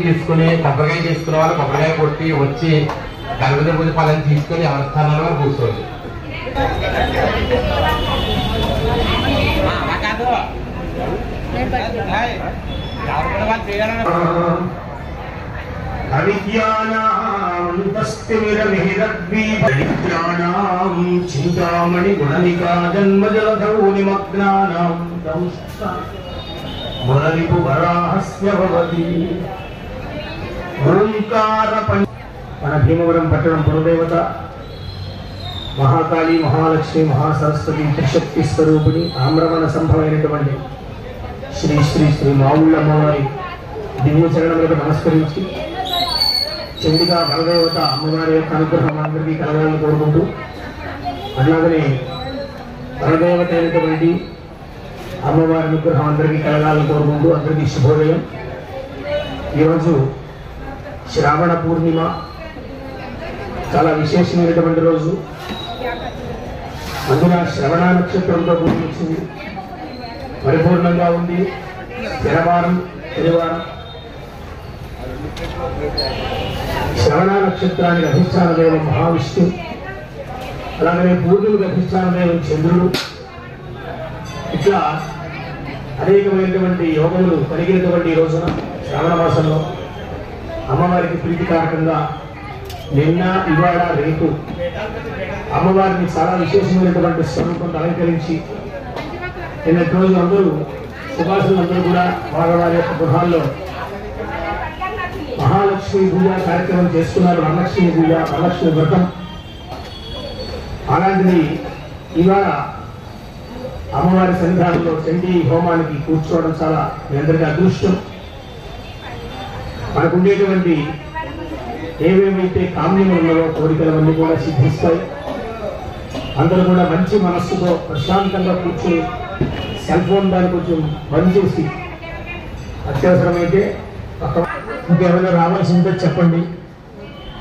తీసుకుని కొబ్బరికాయ తీసుకునే వాళ్ళు కొబ్బరికాయ కొట్టి వచ్చి గణపతి పూజ ఫలం తీసుకొని ఎవరి స్థానంలో కూర్చోండి. చింతామణి గుణనికా జన్మజలధౌ నిమగ్నానాం మురళిపు వరాహస్య భవతి. మన భీమవరం పట్టణం పురదేవత మహాకాళి, మహాలక్ష్మి, మహాసరస్వతి త్రిశక్తి స్వరూపిణి ఆమ్రమణ సంభవమైనటువంటి శ్రీ శ్రీ శ్రీ మావుళ్ళమ్మవారి దివ్య చరణములకు నమస్కరించి చండిగా బలదేవత అమ్మవారి యొక్క అనుగ్రహం అందరికీ కలగాలని కోరుకుంటూ, అలాగనే బలదేవత అయినటువంటి అమ్మవారి అనుగ్రహం అందరికీ కలగాలని కోరుకుంటూ అందరికీ శుభోదయం. ఈరోజు శ్రావణ పూర్ణిమ, చాలా విశేషమైనటువంటి రోజు. అందున శ్రవణ నక్షత్రంతో పూర్ణించింది, పరిపూర్ణంగా ఉంది. శనివారం శ్రవణ నక్షత్రానికి అధిష్టాన దైవం మహావిష్ణు, అలాగనే పూర్ణిమకి అధిష్టాన దైవం చంద్రుడు. ఇట్లా అనేకమైనటువంటి యోగములు కలిగినటువంటి ఈ రోజున శ్రావణ మాసంలో అమ్మవారికి ప్రీతికారకంగా నిన్న, ఇవాళ, రేపు అమ్మవారిని చాలా విశేషమైనటువంటి స్వరూపంతో అలంకరించి నిన్నటి రోజు అందరూ సుభాషులందరూ కూడా వారి వారి యొక్క గృహాల్లో మహాలక్ష్మి పూజ కార్యక్రమం చేసుకున్నారు. వరలక్ష్మి పూజ, వరలక్ష్మి వ్రతం. అలాంటిది ఇవాళ అమ్మవారి సన్నిధానంలో చండీ హోమానికి కూర్చోవడం చాలా మీ అందరికీ అదృష్టం. మనకు ఉండేటువంటి ఏవేమైతే కామ్యములు ఉన్నాయో కోరికలవన్నీ కూడా సిద్ధిస్తాయి. అందరూ కూడా మంచి మనస్సుతో ప్రశాంతంగా కూర్చొని సెల్ ఫోన్ దాన్ని కొంచెం బంద్ చేసి అత్యవసరమైతే పక్క ఇంకేమైనా రావాల్సి ఉంటే చెప్పండి,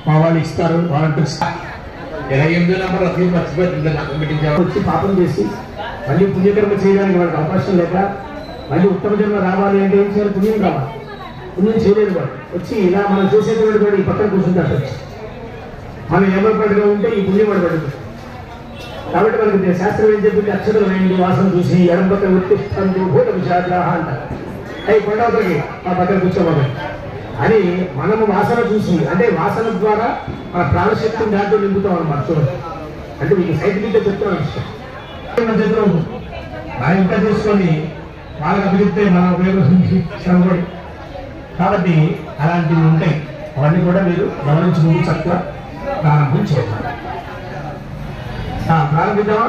మా వాళ్ళు ఇస్తారు. వాలంటీర్స్ 28 నెంబర్ అసలు మర్చిపోతుంది. వచ్చి పాపం చేసి మళ్ళీ పుణ్యకర్మ చేయడానికి వాళ్ళకి అవకాశం లేక మళ్ళీ ఉత్తమ జన్మ రావాలి అంటే ఏం చేయాలి? పుణ్యం కావాలి. పుణ్యం చేయలేదు వాడు వచ్చి ఇలా మనం చేసేటువంటి వాడు ఈ పక్కన కూర్చుంటాడు. వచ్చి మనం ఏమపడిగా ఉంటే ఈ పుణ్యం వాడు పడుతుంది. కాబట్టి మనకి శాస్త్రం ఏం చెప్పింది? అక్షరం వేయండి, వాసన చూసి ఎడం పక్కన ఉత్తిష్టంతో భూత విషాద్రాహ అంటారు. అవి పండవతలకి ఆ పక్కన కూర్చోమని అని మనము వాసన చూసి, అంటే వాసన ద్వారా మన ప్రాణశక్తిని దాంట్లో నింపుతాం అన్నమాట. చూడండి, అంటే మీకు సైంటిఫిక్గా చెప్తున్న విషయం మనం ఇంకా చేసుకొని వాళ్ళకి అభివృద్ధి మన ఉపయోగించి శ్రమపడి. కాబట్టి అలాంటివి ఉంటాయి, అవన్నీ కూడా మీరు గమనించుకుంటూ చక్కగా ప్రారంభం చేద్దాం. ప్రారంభిద్దామా?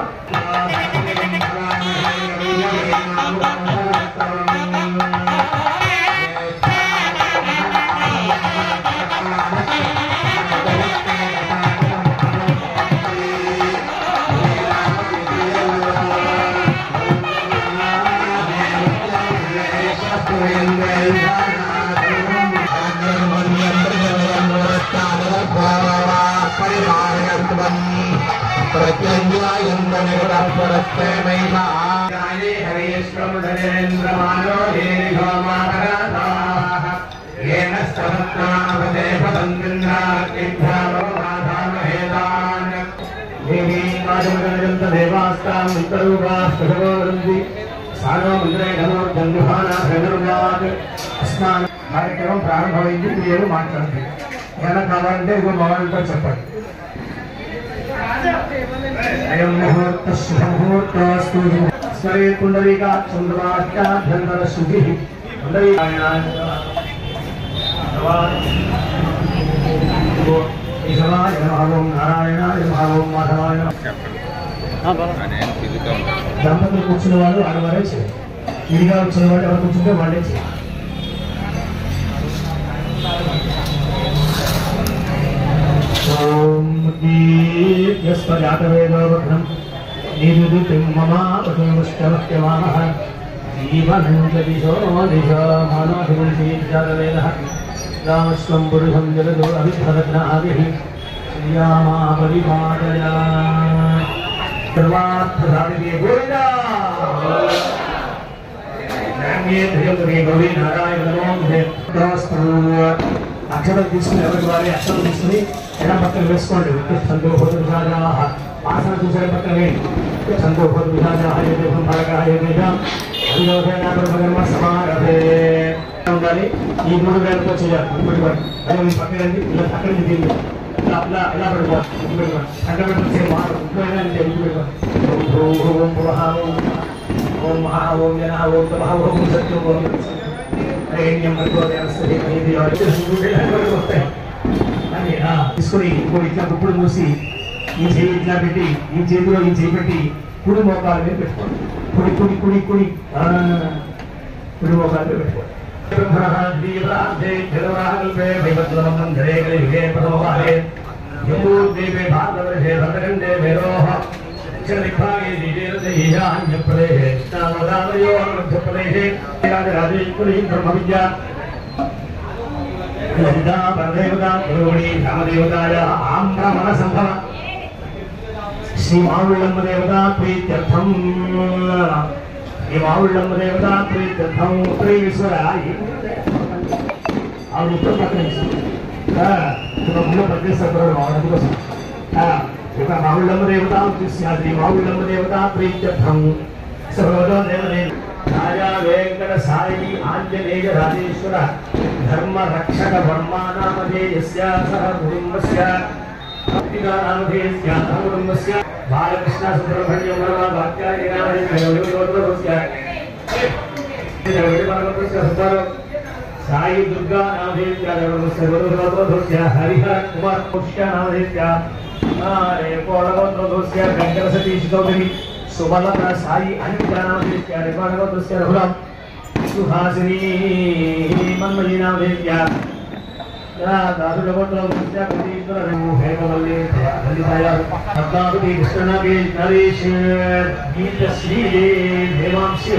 కార్యక్రమం ప్రారంభమైంది. మీరు మాట్లాడండి. ఏమైనా కావాలంటే ఇదిగో మావాళ్ళతో చెప్పండి. అయం ముహూర్త శుభముహూర్తస్తు స్మరే పుండరీకాక్షం వాక్యాభ్యంతర శుద్ధి ఈశ్వరాయ నమః ఓం నారాయణాయ నమః ఓం మాధవాయ నమః. దంపతులు కూర్చున్న వాళ్ళు ఆడవారే చేయాలి. విడిగా వచ్చిన వాళ్ళు ఎవరు కూర్చుంటే వాళ్ళే చేయాలి. ఓం దీర్ఘస్వజాతవేదోభద్రం నిరుదితిం మమావతోముష్టవక్యమానః జీవనం చ దిశో దిశో మానోభిముంచీర్జాతవేదః రామస్వం పురుషం జగదో అవిద్ధరత్నాదిః శ్రీయామా పరిపాదయా సర్వార్థసాధికే గోవిందా అక్షరం తీసుకుని ఎవరికి వారి అక్షరం తీసుకుని ఎడం పక్కన వేసుకోండి. ఆసన చూసే పక్కన ఉండాలి. ఈ 3 వేలతో చేయాలి. పక్కన ఇలా పక్కన ఇలా ఇలా పెట్టుకోవాలి. ఓం మహా ఓం జన ఓం తమ ఓం సత్యం ఓం తీసుకుని ఇట్లా గుప్పుడు మూసి ఈ చేయి ఇట్లా పెట్టి ఈ చేతిలో ఈ చేయి పెట్టి కుడి మోకాల మీద పెట్టుకోండి. కుడి కుడి కుడి కుడి కుడి మోకాల మీద పెట్టుకోండి. శ్రీ మావుళ్ళమ్మ దేవత ప్రీత్యర్థం శ్రీ మావుళ్ళమ్మ దేవత ప్రీత్యర్థం ఉత్తరేశ్వర ఆవిడ ఉత్తర పక్కన ముందు ప్రతిస్తారు వాడి కోసం ఒక మావుళ్ళమ్మ దేవత శ్రీ మావుళ్ళమ్మ దేవత ప్రీత్యర్థం సర్వదా దేవదే రాజా వెంకట సాయి ఆంజనేయ రాజేశ్వర ధర్మ రక్షక వర్మానామధేయస్య సహ కుటుంబస్య భక్తిగా నామధేయస్య సహ కుటుంబస్య బాలకృష్ణ సుబ్రహ్మణ్యం వర్మ వాక్యాయనామధేయస్య సాయి దుర్గా నామధేయస్య హరిహర కుమార్ పుష్య నామధేయస్య కోళగోత్రోస్య వెంకట సతీష్ చౌదరి సుబలత సాయి అనిత్యానామధేయస్య రేపాడగోత్రస్య రఘురాం సుహాసిని మన్మయీ నామధేయస్య దాసులగోత్రోస్య ప్రతీశ్వర హేమవల్లి లలితాయ పద్మావతి కృష్ణనాభి నరేష్ గీత శ్రీ దేవాంశ్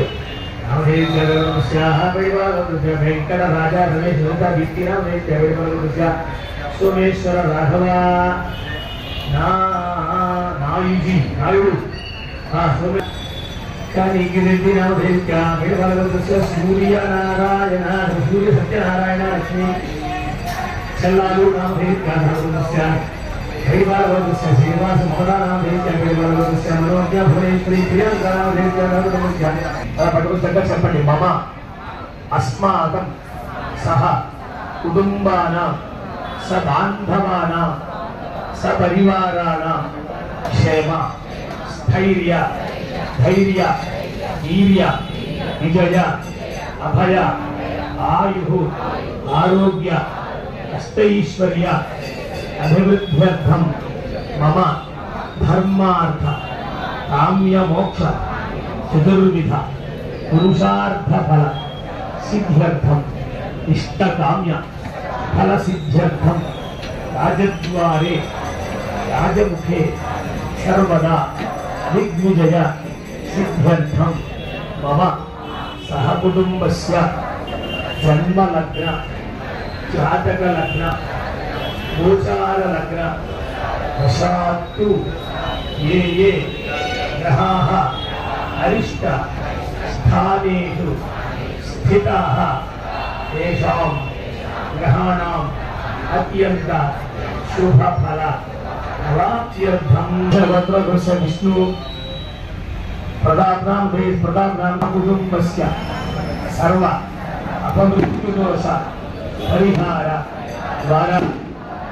నామధేయస్య పరివారగోత్రస్య వెంకట రాజా రమేష్ లలితా గీతి నామధేయస్య పరివారగోత్రస్య సోమేశ్వర రాఘవ నాయుడు కానీ రెడ్డి నామధేయస్య పరివారగోత్రస్య సూర్య నారాయణ సూర్య సత్యనారాయణ లక్ష్మి చెల్లాలు నామధేయస్య పరివారగోత్రస్య శ్రీనివాస మోదా నామధేయస్య పరివారగోత్రస్య మనోజ్ఞ భువనేశ్వరి ప్రియాంక నామధేయస్య పట్టుకుని దగ్గర చెప్పండి. మమ అస్మాకం సహ కుటుంబానాం సబాంధవానాం సపరివారాణాం క్షేమ స్థైర్య ధైర్య వీర్య విజయ అభయ ఆయు ఆరోగ్య అష్టైశ్వర్య అభివృద్ధ్యర్థం మమ ధర్మార్థ కామ్య మోక్ష చతుర్విధ పురుషార్థ ఫల సిద్ధ్యర్థం ఇష్టకామ్య ఫల సిద్ధ్యర్థం రాజద్వారే రాజముఖే సర్వదా దిగ్విజయ సిద్ధ్యర్థం మమ సహకుటుంబస్య జన్మలగ్న జాతకలగ్న గోచారలగ్న వశాత్తు ఏ ఏ గ్రహాः అరిష్ట స్థానేషు స్థితాः తేషాం గ్రహాణాం అత్యంత శుభఫల ప్రాప్త్యర్థం భగవద్గోస విష్ణు ప్రదాప్నాం కుటుంబస్య సర్వ అపమృత్యుదోష పరిహార ద్వారా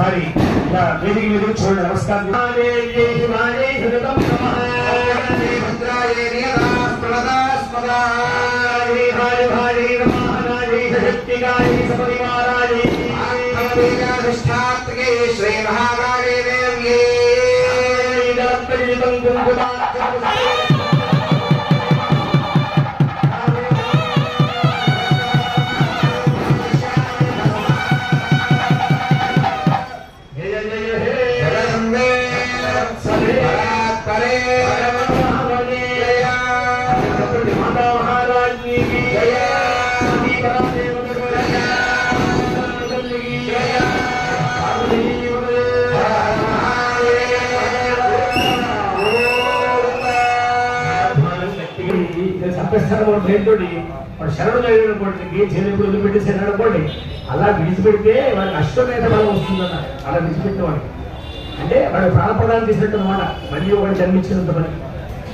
ఒకసారి ఇలా వేదిక మీదకి చూడండి. నమస్కారం. శ్రీ మహాకాళీ దేవి పేరుతోటి వాడు శరణు జరిగినటువంటి చేతులు వదిలిపెట్టి శరణు అనుకోండి. అలా విడిచిపెడితే వాడికి అష్టమేధ బలం వస్తుందన్న. అలా విడిచిపెట్టేవాడు అంటే వాడు ప్రాణప్రదానం చేసినట్టు అనమాట. మళ్ళీ వాడు జన్మించినంత పని.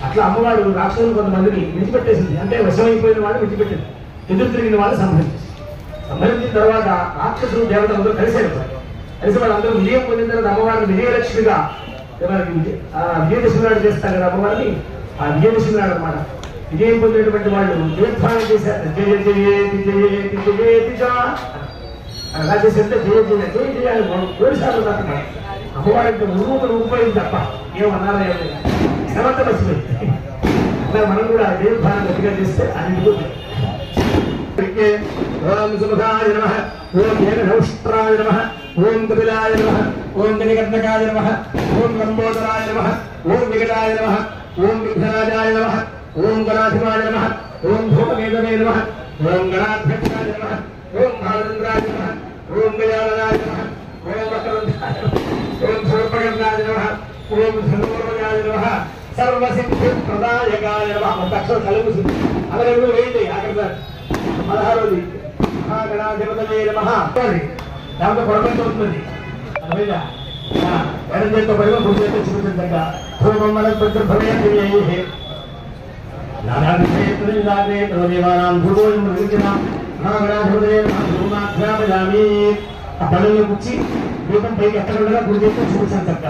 అట్లా అమ్మవాడు రాక్షసులు కొంతమందిని విడిచిపెట్టేసింది. అంటే వశమైపోయిన వాడు విడిచిపెట్టింది. ఎదురు తిరిగిన వాళ్ళు సంహరించిన తర్వాత రాక్షసులు దేవతలందరూ కలిసారు. కలిసి వాళ్ళందరూ విజయం పొందిన తర్వాత అమ్మవారిని విజయలక్ష్మిగా విజయదశమి నాడు చేస్తారు కదా అమ్మవారిని. ఆ విజయదశమి నాడు అనమాట విజయం పొందినటువంటి వాళ్ళు తీర్థానం చేశారు. జయ జయేతి జయేతి జయేతి అలా చేసేస్తే జయ జయ జయ జయాలు కోరిసార్లు తప్ప అమ్మవారికి రూపాయి తప్ప ఏమన్నారా శ్రమంత మర్చిపోయింది. అలా మనం కూడా తీర్థానం గట్టిగా చేస్తే అది ఓం సుముఖాయ నమః, ఓం ఏకనౌష్ట్రాయ నమః, ఓం కపిలాయ నమః, ఓం గణికర్ణకాయ నమః, ఓం లంబోదరాయ నమః, ఓం వికటాయ నమః, ఓం విఘ్నరాజాయ నమః, ఓం గణాధిపాయ నమః, ఓం ధూమకేతవే నమః, ఓం గణాధ్యక్షాయ నమః, ఓం భారతంద్రాయ నమః, ఓం గజాననాయ నమః, ఓం వక్రతుండాయ నమః, ఓం సర్పగంధాయ నమః, ఓం ధనుర్వయాయ నమః, సర్వసిద్ధి ప్రదాయకాయ నమః. ఒక అక్షరం కలుగు అలాగే వేయండి. అక్కడ 16వ మహాగణాధిపతయే నమః. దాంతో పొరపాటు అవుతుంది. ఎడం చేతితో పడిన గుడి చేతితో చూపించగా పూర్వమల భవే ఆ పనులను కూర్చి దీపం పైకి ఎత్తకుండా గుడి చేతితో చూపించాను చక్క.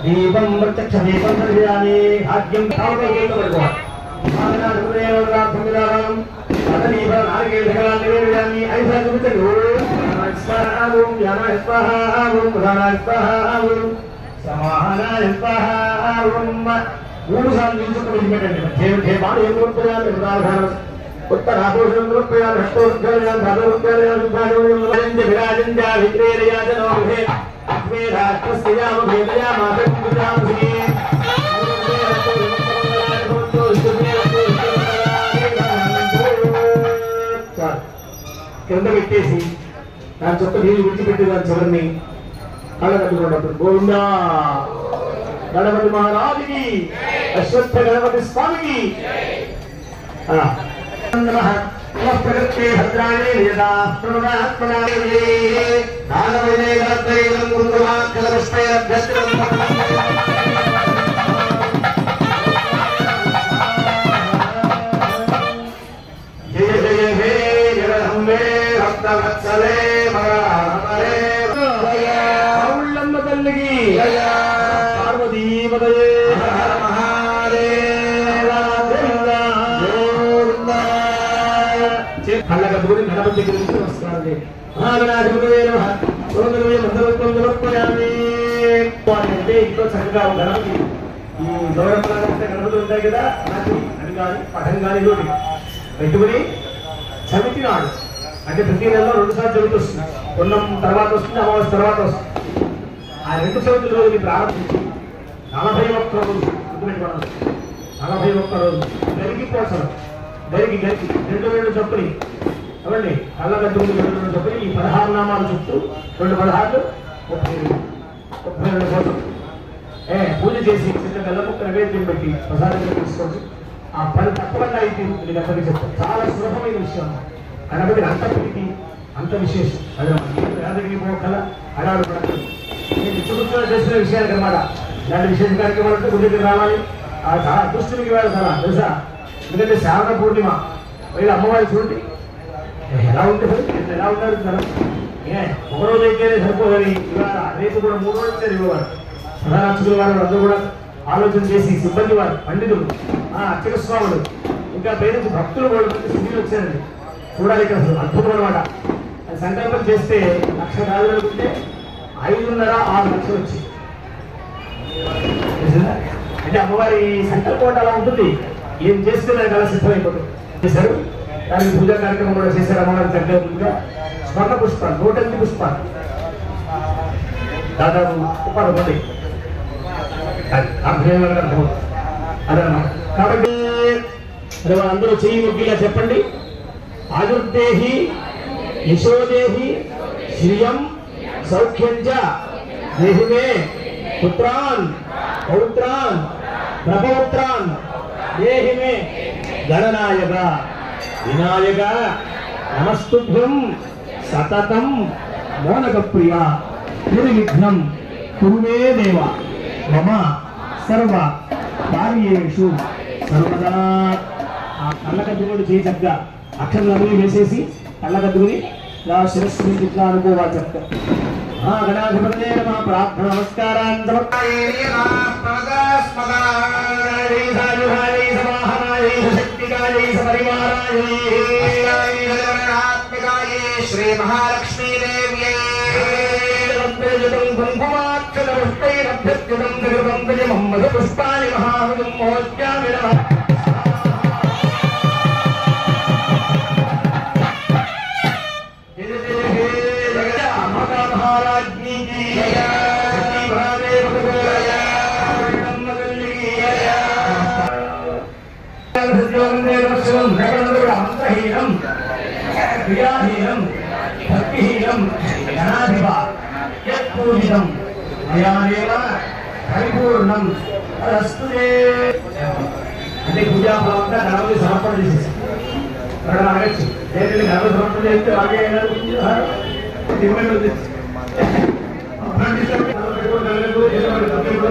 దీపం ప్రత్యక్ష దీపం కలిగాలి భాగ్యం పడుకోవాలి. మూడు సార్లు నిలుచుకుని పెట్టండి. బాగా ఏం కోల్పోయాలి ఉదాహరణ ఉత్తరాభూషణం కోల్పోయాలి కింద పెట్టేసి దాని చుక్క నీళ్ళు విడిచిపెట్టి దాని చివరిని కళ్ళ కట్టుకున్నప్పుడు గోవిందా గణపతి మహారాజుకి అశ్వత్థ గణపతి స్వామికి ప్రకృతి భద్రాణి జయ జయ హే జగదంబే భక్తవత్సలే మౌళ్ళమ్మ తల్లికి పార్వతీపదయే కళ్ళ కట్టుకుని గణపతి గురించి వస్తారు. ఇంట్లో చక్కగా గణపతి ఈ గౌరవంటే గణపతి ఉంటాయి కదా అది కానీ పఠం కానీ ఇదోటి పెట్టుకుని చవితి నాడు అంటే ప్రతి నెలలో 2 సార్లు చవితి వస్తుంది. ఉన్నం తర్వాత వస్తుంది, అమావాస్య తర్వాత వస్తుంది. ఆ 2 చవితి రోజుని ప్రారంభించి 41 రోజు గుర్తుపెట్టుకోవడం. 41 రోజు గరిగిపోసడం గరికి 2 చొప్పుని అవండి కళ్ళ కట్టుకుని 2 చొప్పుని ఈ 16 నామాలు చుట్టూ 2 16 32 కోసం పూజ చేసి చిన్న బెల్లముక్క నైవేద్యం పెట్టి ప్రసాదంగా తీసుకోండి. ఆ పని తప్పకుండా అయితే మీకు అందరికీ చెప్తాను. చాలా సులభమైన విషయం. గణపతి అంత ప్రీతి అంత విశేషం. అది యాదగిరి పోకల అడాడు నేను చుట్టూ చేసిన విషయాలు అనమాట. ఇలాంటి విశేష కార్యక్రమాలు గుడికి రావాలి. ఆ చాలా అదృష్టానికి వేళ చాలా తెలుసా. ఎందుకంటే శ్రావణ పూర్ణిమ వీళ్ళ అమ్మవారి చూడండి ఎలా ఉంటుంది, ఎలా ఉంటారు. ఒకరోజు అయితేనే సరిపోదని ఇవాళ రేపు కూడా 3 రోజులు ఇచ్చారు ఇవ్వవారు. ప్రధాన అర్చకుల వారు అందరూ కూడా ఆలోచన చేసి సిబ్బంది వారు, పండితులు, అర్చక స్వాములు, ఇంకా పైన భక్తులు కూడా స్థితిలో వచ్చారండి. చూడాలి ఇక్కడ అసలు అద్భుతం అనమాట. అది సంకల్పం చేస్తే 1,00,000 కాదు అనుకుంటే 5.5-6 లక్షలు వచ్చి అంటే అమ్మవారి సంకల్పం అలా ఉంటుంది. ఏం చేస్తే దానికి అలా సిద్ధమైపోతుంది. చేశారు దానికి పూజా కార్యక్రమం కూడా చేశారు. అమ్మవారి దగ్గర స్వర్ణ పుష్పాలు 108 పుష్పాలు దాదాపు 10 మంది అదనమాట. కాబట్టి అందరూ చెయ్యి ముగ్గిలా చెప్పండి. ఆయుర్దేహి యశోదేహి శ్రియం సౌఖ్యంజ దేహిమే పుత్రాన్ పౌత్రాన్ ప్రభౌత్రాన్ దేహిమే గణనాయక వినాయక నమస్తుభ్యం సతతం మోనక ప్రియ నిర్విఘ్నం కురుమే దేవ మమ సర్వ కార్యేషు సర్వదా. ఆ కళ్ళకద్దుకుని చేయి చక్కగా అక్షరాలు వేసేసి కళ్ళకద్దుకుని ఇలా శిరస్సు నుంచి ఇట్లా అనుకోవాలి చక్క. గణాధిపతే మా ప్రార్థన నమస్కారాన్ని శ్రీ మహాలక్ష్మీ దేవ్యై పుష్పాన్ని మహాముఖం మోచ్యామి అంతహీనం క్రియాహీనం భక్తిహీనం గణాధిప యత్పూజితం మయానేవ పరిపూర్ణం అస్తు. అంటే పూజాభావంగా గణపతి సమర్పణ చేసేసి అక్కడ అడగచ్చు. లేదంటే గణపతి సమర్పణ చేస్తే అలాగే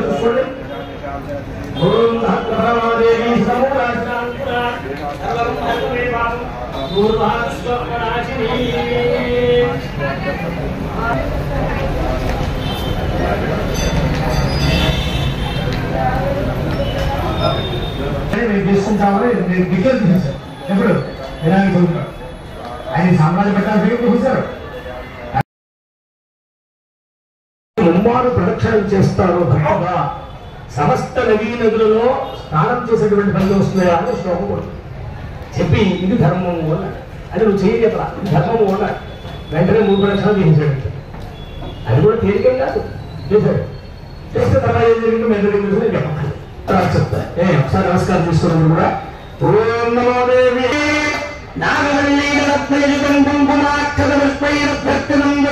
చూసుకోండి. ఓం సహస్రదేవి మేము తీసుకుంటామని నేను గిగ్గలు తీసేశారు. ఎప్పుడు వినాయక చవితి ఆయన సామ్రాజ్య పెట్టాల్సి చూశారు. ముమ్మారు ప్రదక్షిణం చేస్తారు భక్తుగా. సమస్త నదీ నదులలో స్నానం చేసేటువంటి పనులు వస్తున్నాయా అని శ్లోకం కూడా చెప్పి ఇది ధర్మము అన్నాడు. అది నువ్వు చేయదు అట్లా ఇది ధర్మము అన్నాడు. వెంటనే 3 ప్రదక్షిణాలు చేయించాడు. అది కూడా తేలికేం కాదు, చేశాడు. చేస్తే తర్వాత ఏం జరిగిందో మేము జరిగిందో చెప్పాలి. చెప్తా ఒకసారి నమస్కారం తీసుకున్నప్పుడు కూడా ఓం నమో దేవి నాగవల్లి రత్నయుగం కుంకుమాక్షత పుష్పైరభ్యర్థనం ఉందో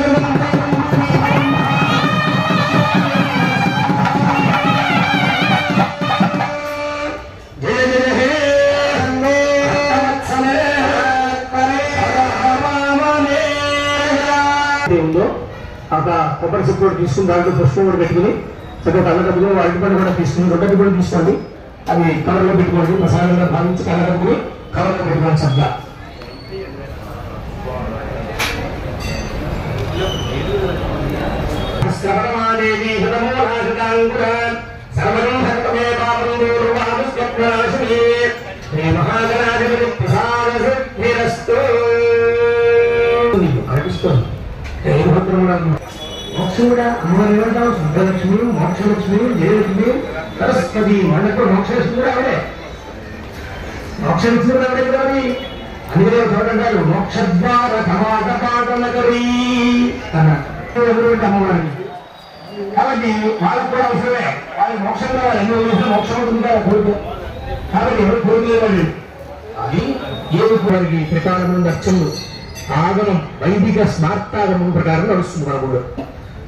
ఒక కొబ్బరి చెప్పు కూడా తీసుకుని దాంట్లో పుష్పం కూడా పెట్టుకుని చక్కగా కళ్ళకప్పులు అరటిపండు కూడా తీసుకుని రొట్టెలు కూడా తీసుకోండి. అవి కవర్లో పెట్టుకోండి. ప్రసాదంగా భావించి కళ్ళకప్పులు కవర్లో పెట్టుకోండి. చక్కగా శ్రవణమాదేవి శ్రీ మహాగణాధిపతి ప్రసాద సిద్ధిరస్తు. కనిపిస్తుంది మోక్షం కూడా అమ్మవారు ఏమంటాం? శుద్ధలక్ష్మి, మోక్షలక్ష్మి, జయలక్ష్మి, సరస్వతి. వాళ్ళకు మోక్షలక్ష్మి కూడా ఆవిడే. మోక్షలక్ష్మి కూడా ఆవిడే కదా. అందుకే చూడంటారు మోక్షద్వార కవాటపాటనగరీ అన్నటువంటి అమ్మవారిని. కాబట్టి వాళ్ళకు కూడా అవసరమే. వాళ్ళకి మోక్షం కావాలి. ఎన్నో రోజులు మోక్షం ఉంటుంది కదా కోరిక. కాబట్టి ఎవరు కోరిక వాళ్ళు అది ఏది వారికి ప్రకారం నుండి అర్చనలు ఆగమం వైదిక స్మార్తాగమం ప్రకారం నడుస్తుంది. మన కూడా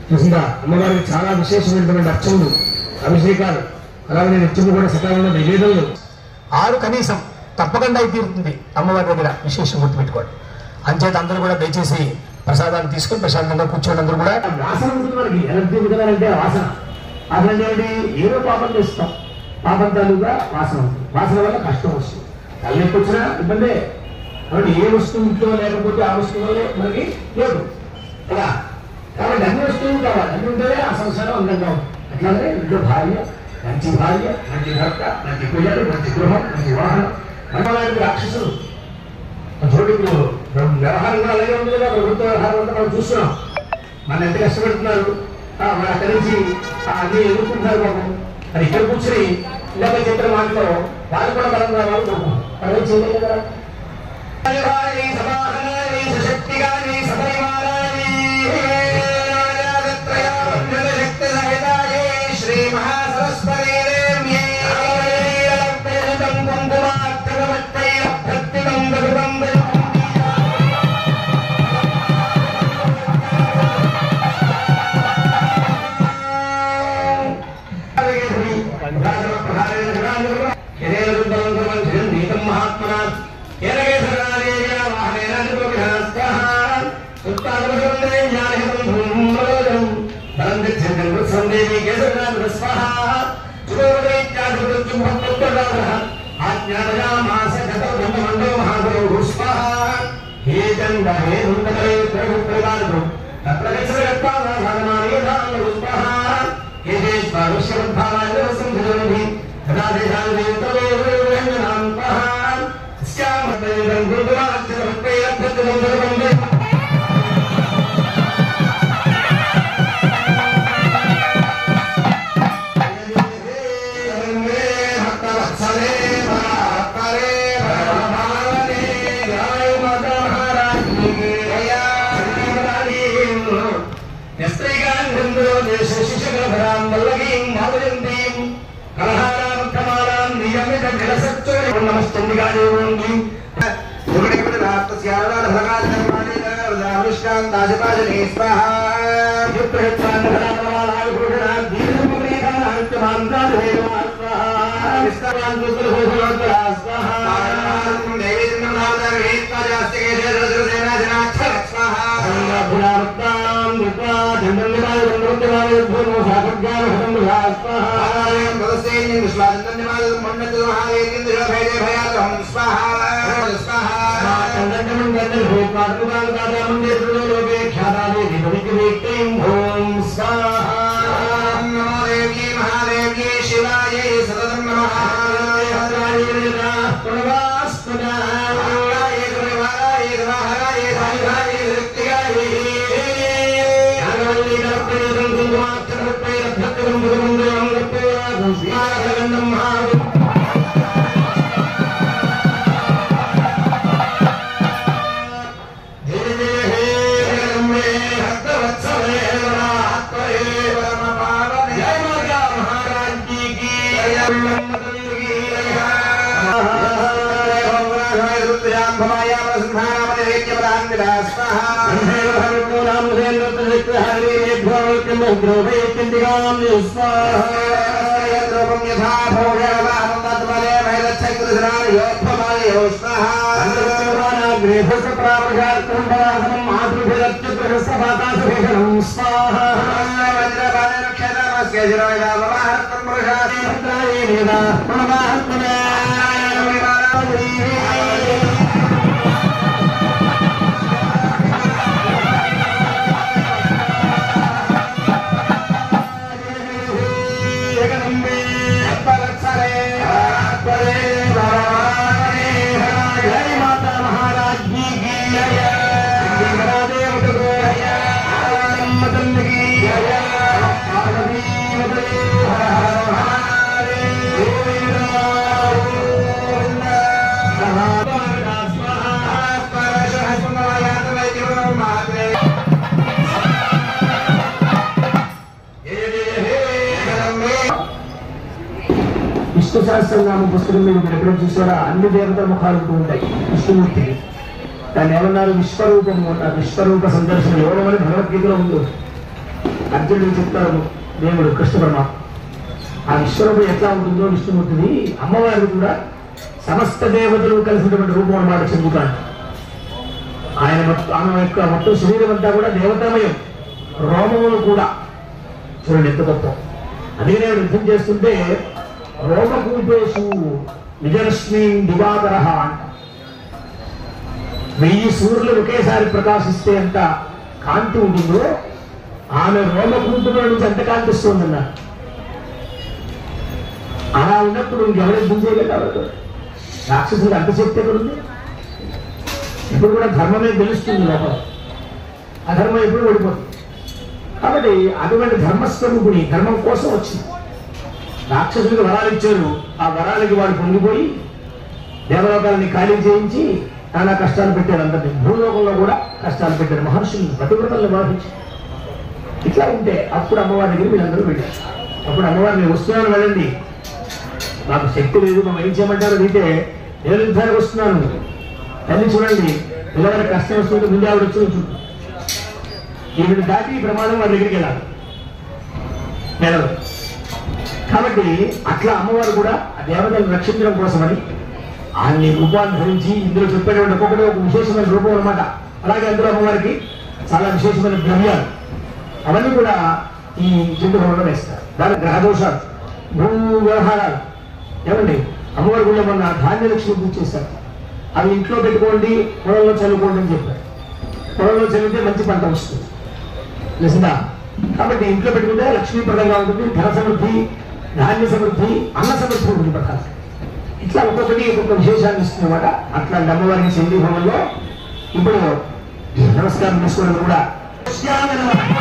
చూసిందా అమ్మవారికి చాలా విశేషమైనటువంటి అర్చనలు, అభిషేకాలు, అలాగే నిత్యము కూడా సకాలంలో నివేదనలు 6 కనీసం తప్పకుండా అయితీరుతుంది అమ్మవారి దగ్గర. విశేషం గుర్తుపెట్టుకోండి. అంచేత అందరూ కూడా దయచేసి ప్రసాదాన్ని తీసుకొని ప్రశాంతంగా కూర్చోండి. అందరూ కూడా వాసన ఉంటుంది మనకి. ఎనర్జీ విధానంటే వాసన. వాసన ఏంటి? ఏదో పాపం చేస్తాం, పాపం తాలూగా వాసన ఉంటుంది. వాసన వల్ల కష్టం వస్తుంది. తలనొప్పి వచ్చినా ఇబ్బందే. కాబట్టి ఏ వస్తువు ఇంట్లో లేకపోతే ఆ వస్తువు వల్లే మనకి లేదు. కదా. కాబట్టి అన్ని వస్తువులు కావాలి, అన్ని ఉంటేనే ఆ సంసారం అందంగా ఉంటుంది. అట్లాగే ఇంట్లో భార్య, మంచి భర్త, మంచి పిల్లలు, మంచి గృహం, మంచి వాహనం. మనలాంటి రాక్షసులు చోటు ఇప్పుడు వ్యవహారం కూడా అలాగే ఉంది కదా. ప్రభుత్వ వ్యవహారం అంతా మనం చూస్తున్నాం. మన ఎంత కష్టపడుతున్నారు, మన అక్కడి నుంచి అన్ని ఎదుర్కొంటున్నారు బాబు. అది ఇక్కడ కూర్చొని ఇందాక చెప్పిన మాటలో వాళ్ళు కూడా బలం రావాలి బాబు. అదే చేయలేదు కదా. శ్రీ మహాసరస్వతి విష్ణు సహస్రనామ పుస్తకం మీద మీరు ఎక్కడ చూసారా అన్ని దేవతల ముఖాలు ఉంటాయి విష్ణుమూర్తి. దాన్ని ఏమన్నారు? విశ్వరూపము అన్నారు. విశ్వరూప సందర్శన యోగం అని భగవద్గీతలో ఉంది. అర్జునుడు చెప్తారు దేవుడు కృష్ణ పరమాత్మ. ఆ విశ్వరూపం ఎట్లా ఉంటుందో విష్ణుమూర్తిని, అమ్మవారిని కూడా సమస్త దేవతలు కలిసినటువంటి రూపం అన్నమాట చెందుతాడు. ఆమె యొక్క మొత్తం శరీరం అంతా కూడా దేవతామయం, రోమములు కూడా చూడండి ఎంత గొప్ప. అదే నేను యుద్ధం చేస్తుంటే రోమకూపేషు విజయలక్ష్మి దివాకర అంట. 1000 సూర్యులు ఒకేసారి ప్రకాశిస్తే అంత కాంతి ఉంటుందో ఆమె రోమకుంటుల నుంచి ఎంత కాంతి వస్తుందన్న. అలా ఉన్నప్పుడు ఇంకెవరు యుద్ధం చేయలేదు. రాక్షసులకు అంత శక్తి ఎక్కడ ఉంది? ఇప్పుడు కూడా ధర్మమే గెలుస్తుంది లోపల, అధర్మం ఎప్పుడు ఓడిపోతుంది. కాబట్టి అటువంటి ధర్మస్వరూపుని ధర్మం కోసం వచ్చింది. రాక్షసులకు వరాలు ఇచ్చారు, ఆ వరాలకి వాడు పొంగిపోయి దేవలోకాలని ఖాళీ చేయించి నానా కష్టాలు పెట్టాడు. అందరినీ భూలోకంలో కూడా కష్టాలు పెట్టాడు. మహర్షులు పతివ్రతలను బాధించి ఇట్లా ఉంటే అప్పుడు అమ్మవారి దగ్గర వీళ్ళందరూ వెళ్ళారు. అప్పుడు అమ్మవారు నేను వస్తున్నాను వెళ్ళండి, నాకు శక్తి లేదు, మనం ఏం చేయమంటారు అయితే నేను యుద్ధానికి వస్తున్నాను తల్లి చూడండి, పిల్లవారికి కష్టం వస్తుంటే ముందు ఆవిడ వచ్చి ఉంటుంది. ఈవిడ దాటి ఈ ప్రమాదం వారి దగ్గరికి వెళ్ళాలి. కాబట్టి అట్లా అమ్మవారు కూడా ఆ దేవతలను రక్షించడం కోసమని అన్ని రూపాన్ని ధరించి ఇందులో చెప్పేటువంటి ఒక్కొక్కటి ఒక విశేషమైన రూపం అనమాట. అలాగే అందులో అమ్మవారికి చాలా విశేషమైన ద్రవ్యాలు అవన్నీ కూడా ఈ చింతభవనంలో వేస్తారు. దాని గ్రహదోషాలు, భూ వ్యవహారాలు ఏమండి అమ్మవారి గుళ్ళో మొన్న ధాన్యలక్ష్మి పూజ చేశారు. అవి ఇంట్లో పెట్టుకోండి, పొలంలో చల్లుకోండి అని చెప్పారు. పొలంలో చల్లితే మంచి పంట వస్తుంది నిజంగా. కాబట్టి ఇంట్లో పెట్టుకుంటే లక్ష్మీప్రదంగా ఉంటుంది, ధన సమృద్ధి, ధాన్య సమృద్ధి, అన్న సమృద్ధి ఉంటుంది ప్రకాశం. ఇట్లా ఒక్కొక్కటి ఒక్కొక్క విశేషాన్ని ఇస్తుందన్నమాట. అట్లాంటి అమ్మవారికి చండీ భవనంలో ఇప్పుడు నమస్కారం చేసుకోవడం కూడా చెప్పండి.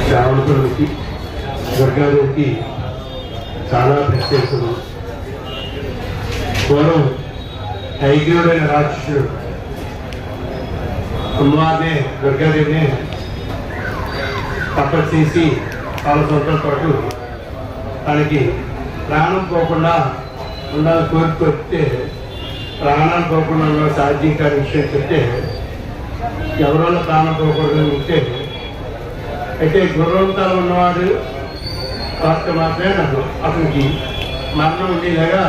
శ్రావణపురంకి దుర్గాదేవికి చాలా ప్రత్యేకత. పూర్వం ఐగ్యుడైన రాక్షసుడు అమ్మవారినే దుర్గాదేవిని తపస్సు చేసి చాలా సంవత్సరాల పాటు తనకి ప్రాణం పోకుండా ఉండాలని కోరుకొస్తే ప్రాణాలు పోకుండా ఉండాలి సాధ్యం కాని విషయం చెప్తే ఎవరో ప్రాణం పోకూడదని ఉంటే అయితే గుర్రంతాలు ఉన్నవాడు కాస్త మాత్రమే నన్ను అతనికి మరణం ఉండేలాగా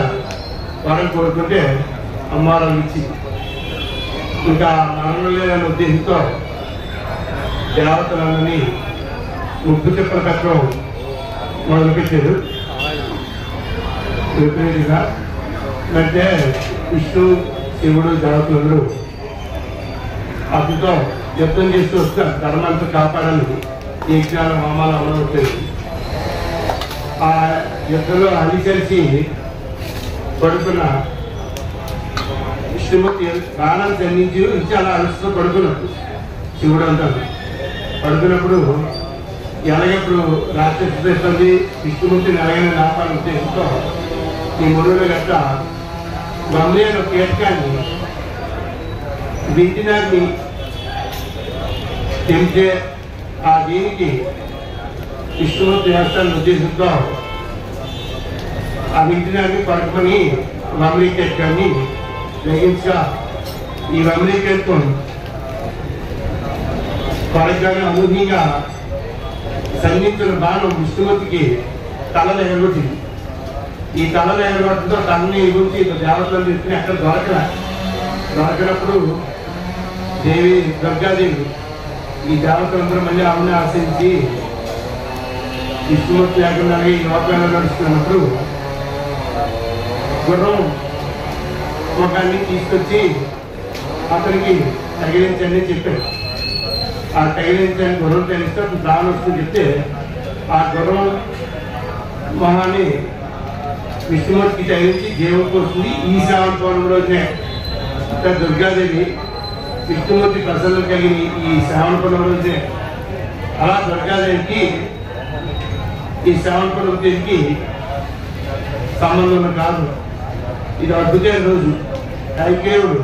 వరం కోరుకుంటే అమ్మారం ఇచ్చి ఇంకా మరణం లేదనే ఉద్దేశంతో దేవతలందరినీ ముగ్గు తిప్పల కట్టడం మొదలుపెట్టారు. విపరీతంగా అంటే విష్ణు శివుడు దేవతలందరూ అతనితో యుద్ధం చేస్తూ వస్తారు. ధర్మాంతా కాపాడాలని యజ్ఞాల హోమాలు అమలు అవుతాయి. ఆ యుద్ధంలో అనుసరించి పడుకున్న విష్ణుమూర్తి ప్రాణాలు ఖండించి ఇచ్చి అలా అలుస్తూ పడుకున్నప్పుడు శివుడు అంటారు. పడుకున్నప్పుడు ఎలాగప్పుడు రాక్షసు చేస్తుంది విష్ణుమూర్తిని ఎలాగైనా నాపాలని ఉద్దేశంతో ఈ మురుడు గట్ట గమ్య అనే కీటకాన్ని వీటినాన్ని తెంపితే ఆ దీనికి విష్ణుమూర్తి చేస్తాను ఉద్దేశంతో ఆ వింటినాన్ని పడుకొని అమెరికాన్ని వేగించగా ఈ అమెరికాతో పడగానే అనూహ్యంగా సంధించిన బాణం విష్ణుమూర్తికి తలలో ఎగరగొట్టింది. ఈ తలలో ఎగరగొట్టడంతో తలని ఎగురించి దేవతలను తీసుకుని అక్కడ దొరకనప్పుడు దేవి దుర్గాదేవి ఈ దేవతలందరూ మళ్ళీ ఆమెను ఆశ్రయించి విష్ణుమూర్తి లేకుండా ఈ లోకాల్లో నడుస్తున్నప్పుడు గుర్రం ముఖాన్ని తీసుకొచ్చి అతనికి తగిలించండి చెప్పారు. ఆ తగిలించని గుర్రం తెలిస్తే దాని వస్తుంది చెప్తే ఆ గుర్రం మొహాన్ని విష్ణుమూర్తికి తగిలించి దేవుడికి వస్తుంది. ఈ శ్రావణ పౌర్ణమి రోజునే దుర్గాదేవి విష్ణుమూర్తి ప్రసన్నం కలిగి ఈ శ్రావణ పౌర్ణమి రోజునే అలా దుర్గాదేవికి ఈ శ్రావణ పౌర్ణమి దేవికి సంబంధం కాదు. ఇది అద్భుతమైన రోజు. ఐకేయుడు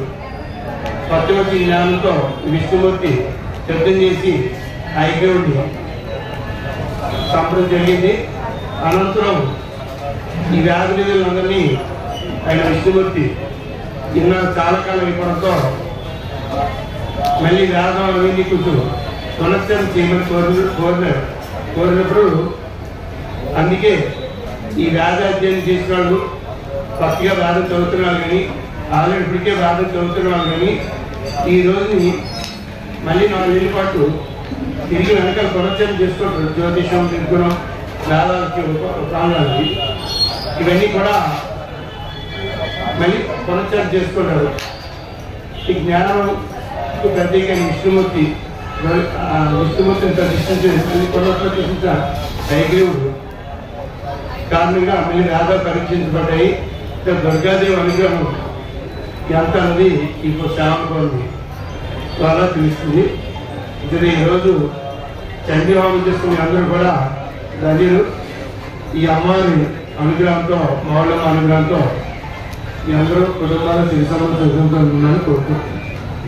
పచ్చవచ్చి జ్ఞానంతో విష్ణుమూర్తి శబ్దం చేసి ఐకేయుడిని సంప్రదం జరిగింది. అనంతరం ఈ వ్యాధులందరినీ ఆయన విష్ణుమూర్తి ఇన్న చాలా కాలం అయిపోవడంతో మళ్ళీ వ్యాధులన్నీ కొంచెం పునశ్చరణ చేయమని కోరినప్పుడు అందుకే ఈ వ్యాధి అధ్యయనం చేసిన వాళ్ళు కొత్తగా వ్యాధం చదువుతున్నారు కానీ ఆల్రెడీ ఇప్పటికే వ్యాధం చదువుతున్నారు కానీ ఈ రోజుని మళ్ళీ 4 ఏళ్ళ పాటు తిరిగి వెనకాల పునశ్చరణ చేసుకుంటారు. జ్యోతిషం నిర్గుణం వేదాలకి ప్రాణాలకి ఇవన్నీ కూడా మళ్ళీ పునశ్చరణ చేసుకుంటారు. ఈ జ్ఞానం ప్రత్యేకంగా విష్ణుమూర్తిని ప్రతిష్ఠించిన దైగ్రీవుడు కారణంగా మళ్ళీ వేదాలు పరీక్షించబడ్డాయి. దుర్గాదేవి అనుగ్రహం ఎంత అన్నది ఇప్పుడు శ్రావణ ద్వారా తెలుస్తుంది. ఇది ఈరోజు చండీహోమం చేసుకునే అందరూ కూడా ప్రజలు ఈ అమ్మవారి అనుగ్రహంతో మౌళమ్మ అనుగ్రహంతో ఈ అందరూ కుటుంబాల సిరి సంబంధంతో ఉన్నారని కోరుకుంటున్నాను.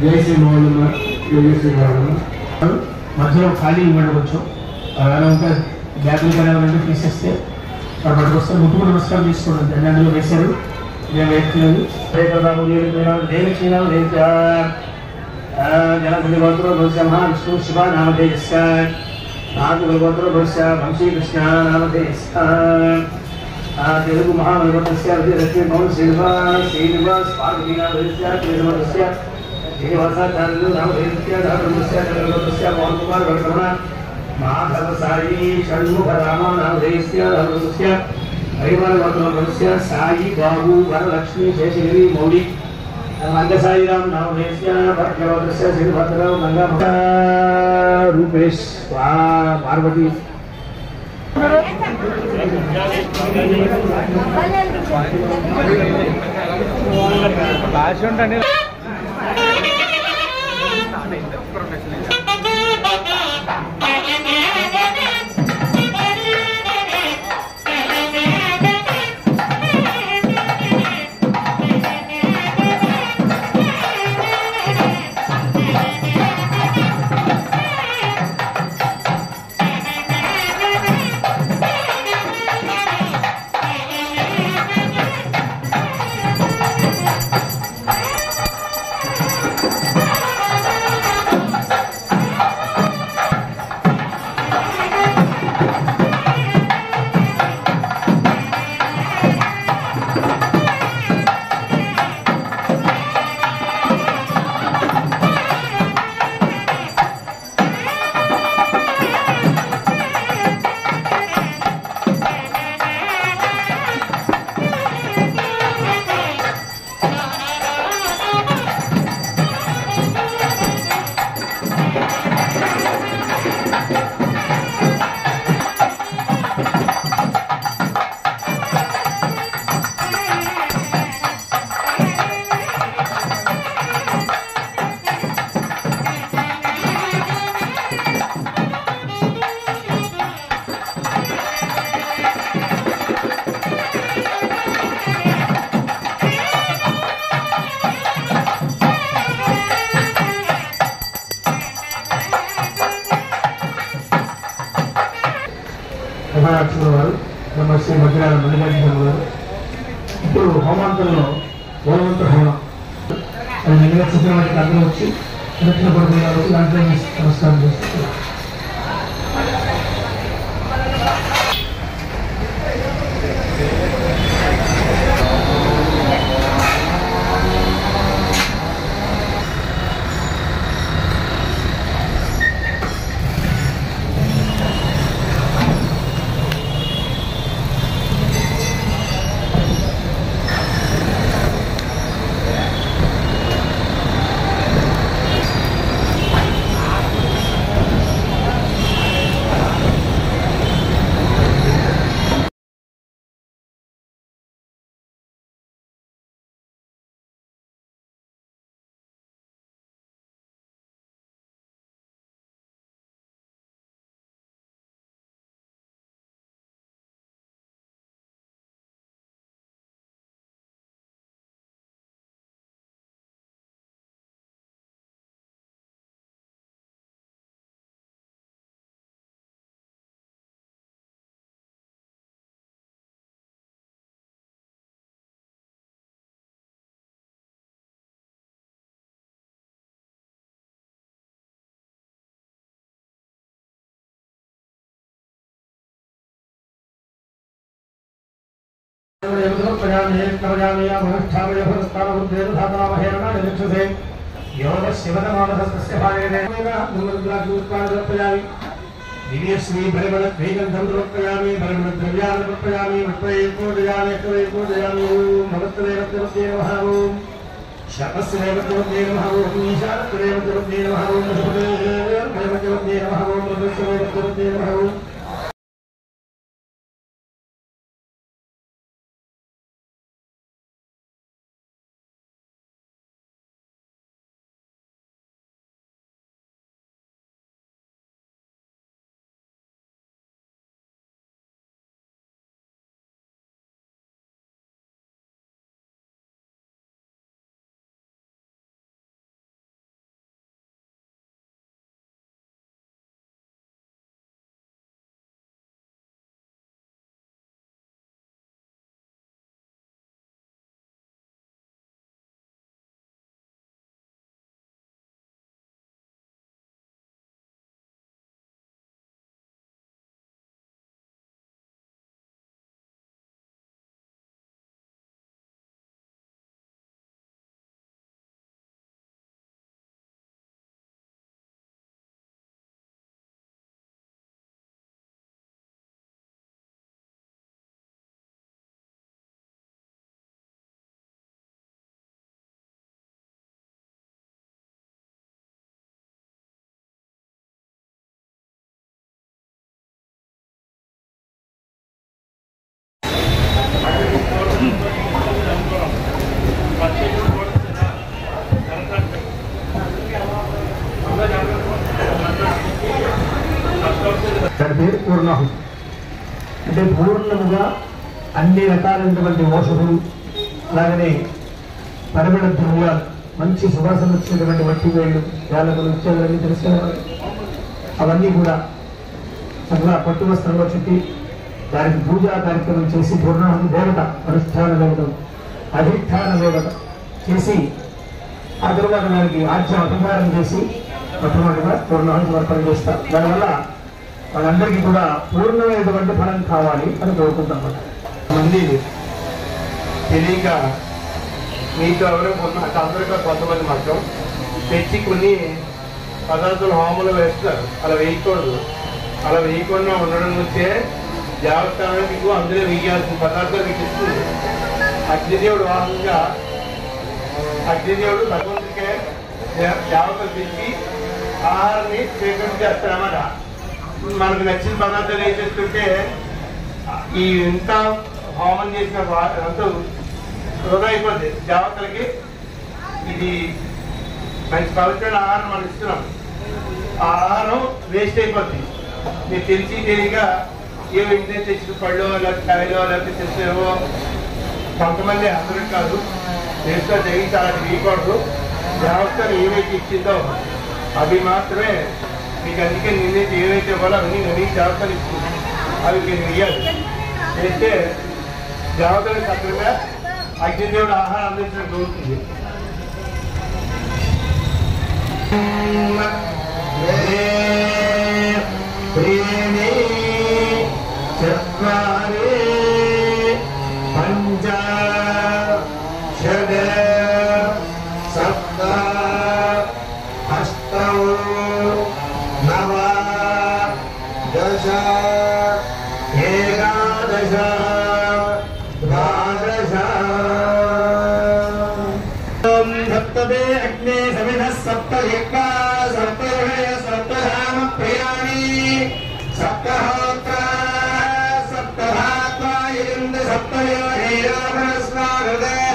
జై శ్రీ మౌళమ్మ, జై శ్రీ మౌళమ్మ. మధ్యలో ఖాళీ ఇవ్వడం ఇంకా బ్యాగులు కలవాలంటే తీసేస్తే వాడు పట్టుకొస్తారు. ముట్టుకు నమస్కారం తీసుకోవడం దండాలు వేశారు. నేను వేయట్లేదు. దేవి శ్రీరామ్ జనగోత్ర భవిష్యమ విష్ణు శివ నామధేయస్య నాగోత్ర భవిష్య వంశీకృష్ణ నామధేయస్య తెలుగు మహాభగవతస్య లక్ష్మీ భవన్ శ్రీనివాస్ పార్వతీ నామధేయస్య శ్రీనివాసస్య శ్రీనివాసాచార్యులు నామధేయస్య ధర్మస్య జగవతస్య పవన్ కుమార్ వర్ధన మాధవ సాయి షణ్ముఖ రామ నామధేయస్య ధర్మస్య హరివర్ధనస్య సాయి బాబు వరలక్ష్మి శేషగిరి మౌళి మంగసాయిరాం నామధేయస్య భద్రవతస్య శ్రీభద్రరావు గంగా రూపేష్ పార్వతి ఇప్పుడు హోమాంతంలో మూలమంత్ర హోమం అది నిర్వహించిన వాటికి అందరూ వచ్చి దక్షిణ పడుతున్న వచ్చి దాంట్లో నమస్కారం చేస్తున్నారు. శ్రీ పరిమళ శ్రీగంధం సమర్పయామి పరిమళ ద్రవ్యాన్ని సమర్పయామి మగత్రేవతే నమః ఓం శపస్రేవతే నమః ఓం ఈశానత్రేవతే నమః ఓం శుభదేవతే నమః ఓం మృగస్రేవతే నమః ఓం దాని పేరు పూర్ణాహుతి. అంటే పూర్ణముగా అన్ని రకాలైనటువంటి ఔషధులు, అలాగనే పరిమళ ద్రవ్యాలు, మంచి సువాసన వచ్చినటువంటి మట్టి వేళ్ళు, యాలకులు ఇచ్చేవన్నీ తెలిసిన అవన్నీ కూడా చక్కగా పట్టు వస్త్రంలో చుట్టి దానికి పూజా కార్యక్రమం చేసి పూర్ణాహుతి దేవత అనుష్ఠాన దేవత అధిష్టాన దేవత చేసి ఆ తరువాత దానికి ఆజ్యం అధికారం చేసి మొట్టమొదటిగా పూర్ణాహుతి సమర్పణ చేస్తారు. దానివల్ల వాళ్ళందరికీ కూడా పూర్ణమైనటువంటి ఫలం కావాలి అని కోరుకుంటాం. మంది తెలియక మీతో ఎవరో అందరికీ కొంతమంది మాత్రం తెచ్చి కొన్ని పదార్థాలు హోమంలో వేస్తారు. అలా వేయకూడదు. అలా వేయకుండా ఉండడం నుంచే దేవస్థానానికి మీకు అందులో వేయాల్సిన పదార్థాలు మీకు ఇస్తుంది. అగ్నిదేవుడు వాహనంగా అగ్నిదేవుడు భగవంతుడికే దేవతలు తెచ్చి ఆహారాన్ని స్వీకరించేస్తారన్నమాట. మనకు నచ్చిన పదార్థాలు ఏం చేస్తుంటే ఈ ఇంత హోమం చేసిన అంతా వృధా అయిపోద్ది. దేవతలకి ఇది మంచి పవిత్రమైన ఆహారం మనం ఇస్తున్నాం. ఆ ఆహారం వేస్ట్ అయిపోద్ది. మీరు తెలియక ఏవో ఇంటి తెచ్చిన పళ్ళు లేకపోతే కాయలో లేకపోతే తెచ్చేవో కొంతమంది అందరూ కాదు దేశంలో జరిగి చాలా వేయకూడదు. దేవతలు ఏవైతే ఇచ్చిందో అవి మాత్రమే మీకు. అందుకే నిన్నైతే ఏవైతే ఇవ్వాలో అవన్నీ నేను దేవతలు ఇస్తుంది. అవి నేను వేయాలి. చేస్తే దేవతలు చక్కగా అగ్నిదేవుడు ఆహారం అందించడం జరుగుతుంది. పంచ షడ్ సప్త అష్ట నవ దశ ఏకాదశ ద్వాదశ సప్తమే అగ్నే సవిధ సప్త యజ్ఞా సప్తర్షయ సప్తధామ ప్రియాణి సప్తహోత్ర సప్తధాత్వా ఇంద సప్తయో హేరాభస్వా హృదయ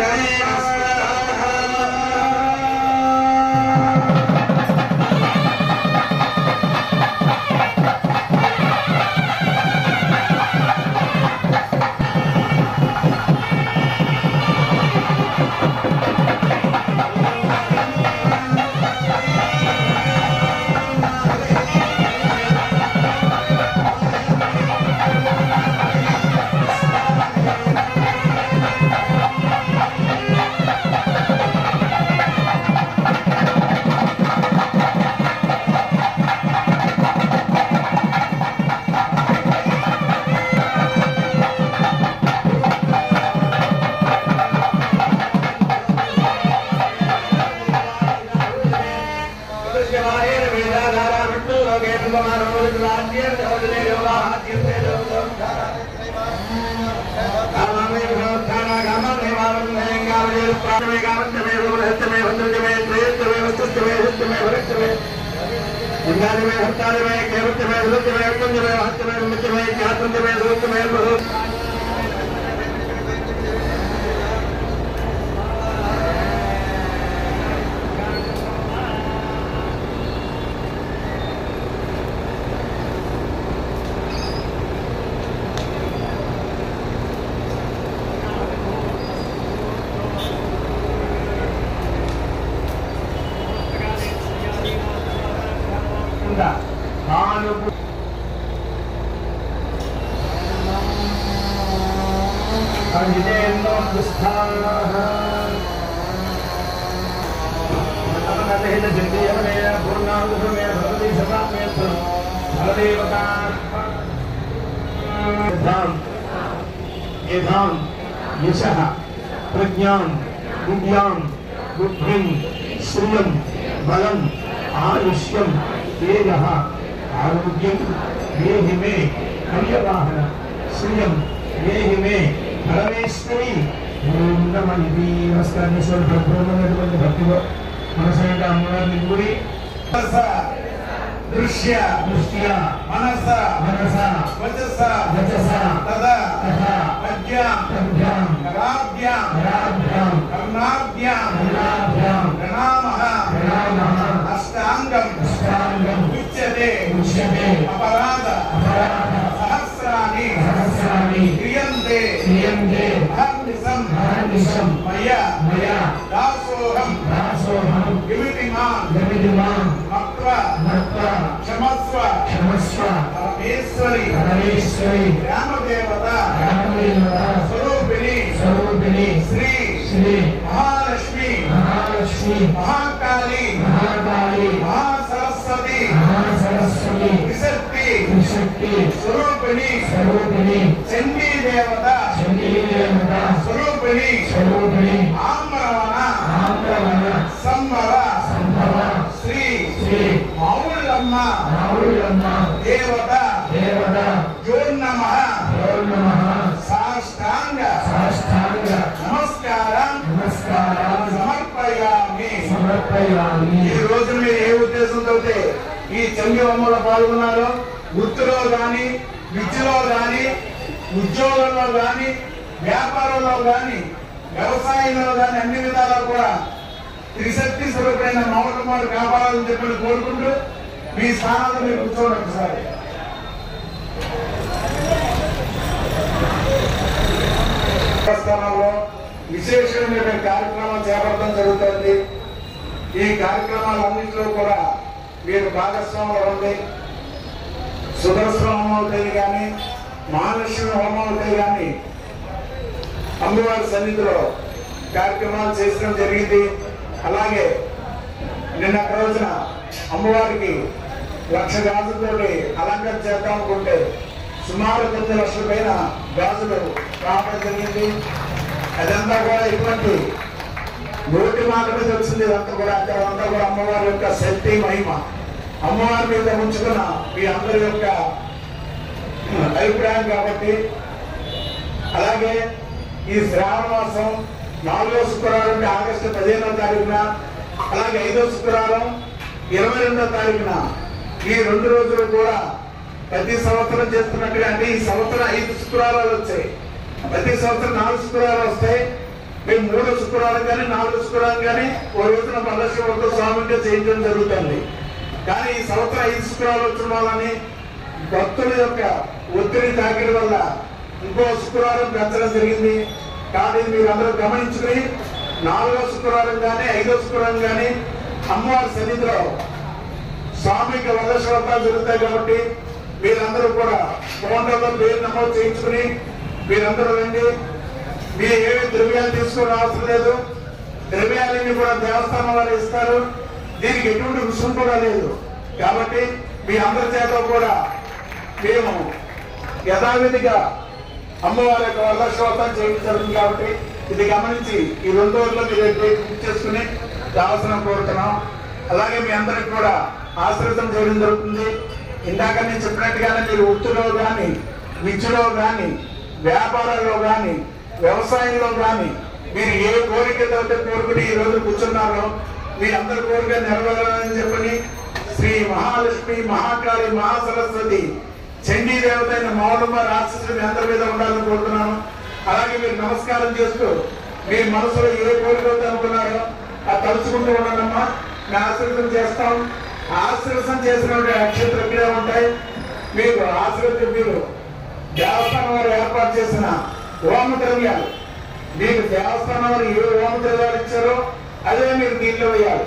यशः प्रज्ञां विद्यां बुद्धिं श्रियं बलं आयुष्यं तेजः आरोग्यं देहि मे कल्यवाहन श्रियं देहि मे परमेश्वरी ओम नमः नमस्कार ब्रह्मणటువంటి భక్తిలో మనసైన అమ్మవారిని గుడి దృశ్య దృష్ట్య మనస మనస వచస వచస తద తథ ప్రజ్ఞాం ప్రజ్ఞాం కరాభ్యాం కరాభ్యాం కర్ణాభ్యాం కర్ణాభ్యాం ప్రణామః ప్రణామః అష్టాంగం అష్టాంగం ఉచ్యతే ఉచ్యతే అపరాధ అపరాధ సహస్రాని సహస్రాని క్రియంతే క్రియంతే అహర్నిశం అహర్నిశం మయా మయా దాసోహం దాసోహం విమితిమాన్ మత్వా మత్వా క్షమస్వ క్షమస్వ పరమేశ్వరి పరమేశ్వరి రామదేవత రామదేవత స్వరూపిణి స్వరూపిణి శ్రీ శ్రీ మహాలక్ష్మి మహాలక్ష్మి మహాకాళి మహాకాళి మహాసరస్వతి మహాసరస్వతి త్రిశక్తి త్రిశక్తి స్వరూపిణి స్వరూపిణి చండీ దేవత చండీ దేవత స్వరూపిణి స్వరూపిణి ఆమ్రవణ ఆమ్రవణ సంభవ సంభవ శ్రీ శ్రీ మౌళ్ళమ్మ మౌళ్ళమ్మ దేవత దేవత యోన్నమః యోన్నమః సాష్టాంగ సాష్టాంగ నమస్కారం నమస్కారం సమర్పయామి సమర్పయామి. ఈ రోజు మీరు ఏ ఉద్దేశంతో ఈ చంద్రవమ్మలో పాల్గొన్నారో వృత్తిలో కానీ విద్యలో కానీ ఉద్యోగంలో కానీ వ్యాపారంలో కానీ వ్యవసాయంలో కానీ అన్ని విధాలా కూడా త్రిశక్తి స్వరూపమైన మౌఢమాలు కాపాడాలని చెప్పి కోరుకుంటూ మీ స్థానాల్లో మీరు కూర్చోండి ఒకసారి. స్థానంలో విశేషమైన కార్యక్రమాలు చేపట్టడం జరుగుతుంది. ఈ కార్యక్రమాలన్నింటిలో కూడా మీరు భాగస్వాములు ఉంది. సుదర్శన హోమం అవుతాయి కానీ మహాలక్ష్మి హోమం అవుతాయి కానీ అమ్మవారి సన్నిధిలో కార్యక్రమాలు చేసడం జరిగింది. అలాగే నిన్న రోజున అమ్మవారికి 1,00,000 గాజులతోటి అలంకరణ చేద్దాం అనుకుంటే సుమారు 9 లక్షల పైన గాజులు రావడం జరిగింది. అదంతా కూడా ఇటువంటి నోటి మాట మీద వచ్చింది. అంతా కూడా అమ్మవారి యొక్క శక్తి మహిమ అమ్మవారి మీద ఉంచుకున్న మీ అందరి యొక్క అభిప్రాయం కాబట్టి. అలాగే ఈ శ్రావణ మాసం 4వ శుక్రవారం అంటే ఆగస్టు 15వ తారీఖున, అలాగే 5వ శుక్రవారం 22వ తారీఖున ఈ 2 రోజులు కూడా ప్రతి సంవత్సరం చేస్తున్నట్టుగా, అంటే ఈ సంవత్సరం 5 శుక్రవారాలు వచ్చాయి. ప్రతి సంవత్సరం 4 శుక్రవారాలు వస్తాయి. మేము 3వ శుక్రవారం కానీ 4వ శుక్రవారం కానీ ఓ రోజున మల్లశివుడితో స్వామిగా చేయించడం జరుగుతుంది. కానీ ఈ సంవత్సరం 5 శుక్రవారాలు వచ్చిన వాళ్ళని భక్తుల యొక్క ఒత్తిడి తాకిడి వల్ల ఇంకో శుక్రవారం పెంచడం జరిగింది. కానీ మీరు అందరూ గమనించుకుని 4వ శుక్రవారం కానీ 5వ శుక్రవారం కానీ అమ్మవారి సన్నిధిలో స్వామికి వరదశోతాలు జరుగుతాయి కాబట్టి మీరందరూ కూడా ఫోన్లలో పేరు నమోదు చేయించుకుని మీరందరూ రండి. మీరు ఏమి ద్రవ్యాలు తీసుకోవడం అవసరం లేదు. ద్రవ్యాలన్నీ కూడా దేవస్థానం వారు ఇస్తారు. దీనికి ఎటువంటి రుసుము కూడా లేదు. కాబట్టి మీ అందరి చేత కూడా మేము యథావిధిగా అమ్మవారి యొక్క వరదశోతం చేయడం జరుగుతుంది. కాబట్టి ఇది గమనించి ఈ 2 రోజుల్లో మీరు బుక్ చేసుకుని రావాల్సిన కోరుతున్నాం. అలాగే మీ అందరికి కూడా ఆశీర్వదం చేయడం జరుగుతుంది. ఇందాక నేను చెప్పినట్టుగానే మీరు వృత్తిలో కానీ, విద్యలో కానీ, వ్యాపారాల్లో కానీ, వ్యవసాయంలో కానీ మీరు ఏ కోరికతో కోరుకుని ఈ రోజు కూర్చున్నారో మీ అందరి కోరిక నెరవేరాలని చెప్పని శ్రీ మహాలక్ష్మి, మహాకాళి, మహాసరస్వతి, చండీ దేవత అయిన మౌనమ్మ రాక్షసులు మీ అందరి మీద ఉండాలని కోరుతున్నాను. అలాగే మీరు నమస్కారం చేస్తూ మీ మనసులో ఏ కోరిక అనుకున్నారో అది తలుచుకుంటూ ఉండాలమ్మా. మేము ఆశీర్వదం చేస్తాం. ఆశీర్వదం చేసినటువంటి అక్షంతలు ఇక్కడే ఉంటాయి. మీరు ఆశీర్వదం మీరు దేవస్థానం వారు ఏర్పాటు చేసిన హోమ ద్రవ్యాలు, మీకు దేవస్థానం వారు ఏ హోమ ద్రవ్యాలు ఇచ్చారో అదే మీరు దీంట్లో వేయాలి.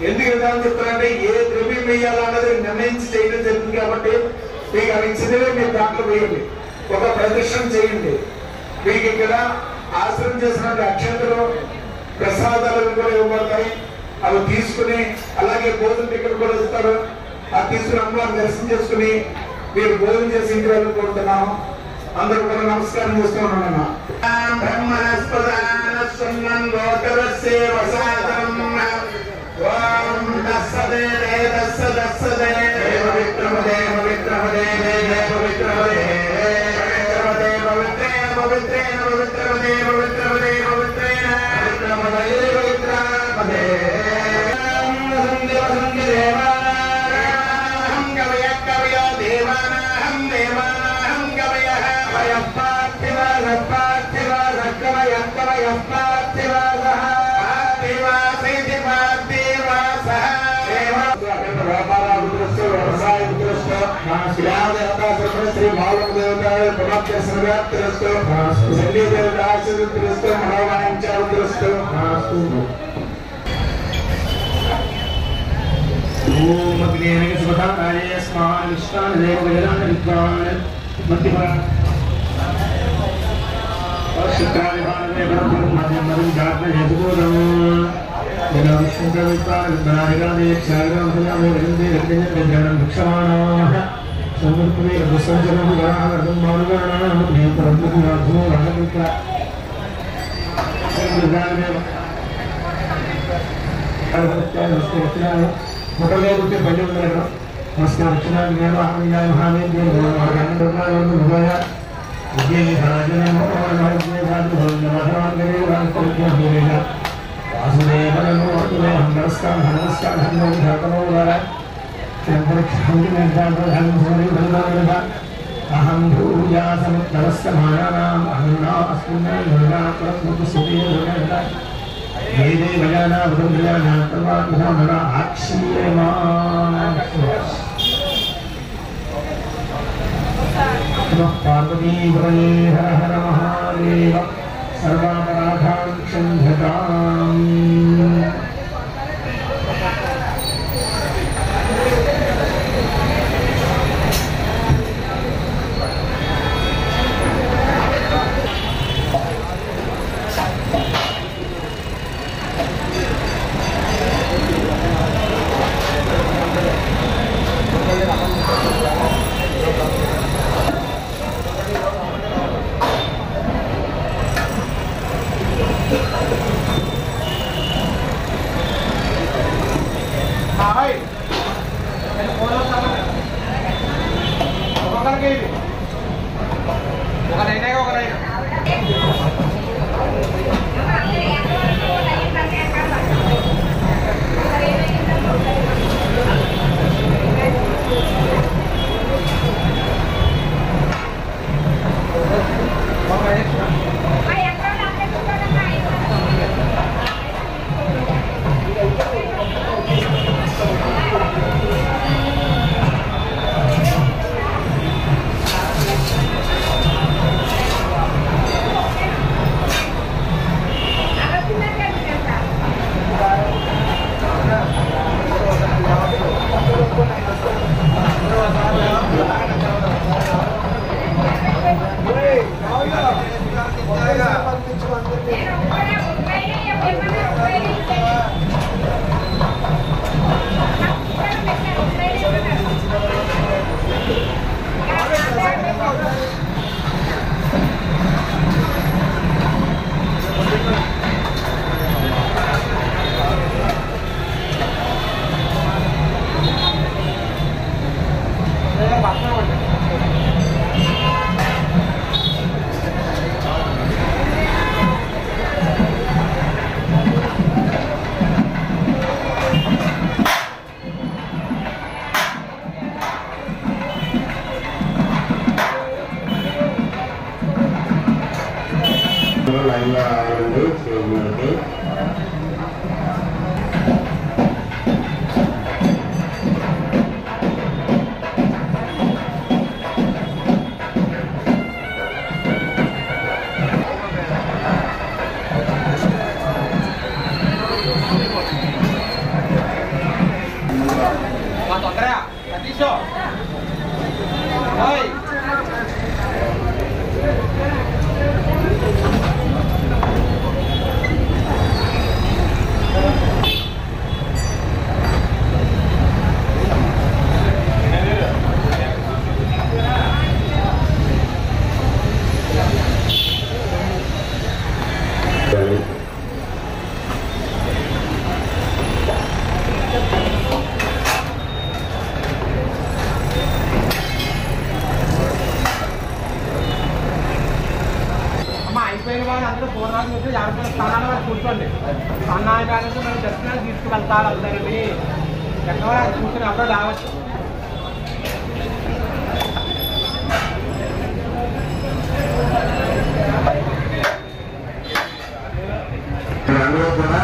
ఎందుకు విధానం చెప్తారంటే ఏ ద్రవ్యం వేయాలన్నది నిర్ణయించి చేయడం జరిగింది. కాబట్టి మీకు అవి ఇచ్చినవే మీరు దాంట్లో వేయండి. ఒక ప్రదర్శన చేయండి. మీకు ఇక్కడ ఆశ్రమం చేసినటువంటి అక్షంతలు ప్రసాదాలు కూడా ఇవ్వబడతాయి. అవి తీసుకుని అలాగే భోజనం టికెట్ కూడా ఇస్తారు. అది తీసుకుని అమ్మవారిని దర్శనం చేసుకుని మీరు భోజనం చేసి ఇంటి వెళ్ళి కోరుతున్నాము. అందరూ కూడా నమస్కారం చేస్తూ ఉన్నాను. శ్రీ బాలక దేవత పునః చండీ దేవత ఆశీర్వదిస్తూ మనోవాంఛాలు ఓం అగ్నేయ శుభదాయ స్మాన్ విశ్వాన్ దేవ వేదాంత విద్వాన్ మధ్యమ శుక్రాది భాగమే బ్రహ్మ మధ్యమం జాత హేతుబోధం వేద విష్ణుక విద్వాన్ విద్వానిగానే క్షాగరంధనామే విందే విద్యానం భిక్షమాణాః సంగృపే రసంజనం గాహర్దం మానగానాం నేపరద్దు నాథో రాగవిక విద్వానిమే అర్హత్యాస్తేత్రాయ మొదలే గుర్తి పని ఉండడం నమస్కారం రక్షణ జ్ఞాన ఆనంద మహావేద్య భగవాన్ భగవాయ విజయ రాజనమో మహాజ్ఞ సాధు నమః దేవాంతర్య వాసుదేవ నమో నమస్కారం నమస్కారం నమో వార అహం భూయా సముత్తరస్తమానానాం అహంనా అస్మిన్ యోగా ప్రస్ముతి వేదే వయానా వృంద్రయానా ప్రవాహన ఆక్షీయమా పార్వతీ వరే హర హర మహాదేవ సర్వాపరాధాన్ క్షంధ్యతాం. లైన్లో రావాలండి స్టేజ్ మీదకి. అయిపోయిన వాళ్ళు అందరూ పూర్వాలు వచ్చి ఎవరికైనా స్థానాల వరకు కూర్చోండి. స్థానాలు కాదంటే మనం దర్శనాలు తీసుకువెళ్తారు అందరినీ. ఎక్కడ కూర్చొని అప్పుడు రావచ్చు. అందరూ కూడా